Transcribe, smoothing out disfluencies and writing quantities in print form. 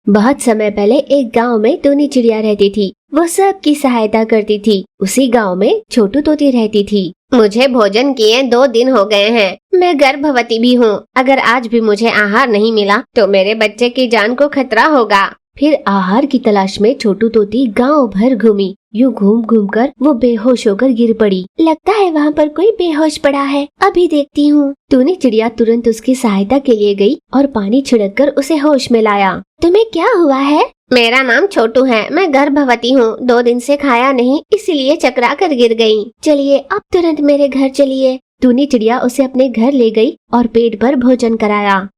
बहुत समय पहले एक गांव में टूनी चिड़िया रहती थी। वो सबकी सहायता करती थी। उसी गांव में छोटू तोती रहती थी। मुझे भोजन किए 2 दिन हो गए हैं। मैं गर्भवती भी हूँ। अगर आज भी मुझे आहार नहीं मिला तो मेरे बच्चे की जान को खतरा होगा। फिर आहार की तलाश में छोटू तोती गांव भर घूमी। यूं घूम घूम कर वो बेहोश होकर गिर पड़ी। लगता है वहाँ पर कोई बेहोश पड़ा है, अभी देखती हूँ। टूनी चिड़िया तुरंत उसकी सहायता के लिए गई और पानी छिड़क कर उसे होश में लाया। तुम्हें क्या हुआ है? मेरा नाम छोटू है। मैं गर्भवती हूँ। 2 दिन से खाया नहीं, इसलिए चकरा कर गिर गई। चलिए अब तुरंत मेरे घर चलिए। टूनी चिड़िया उसे अपने घर ले गई और पेट भर भोजन कराया।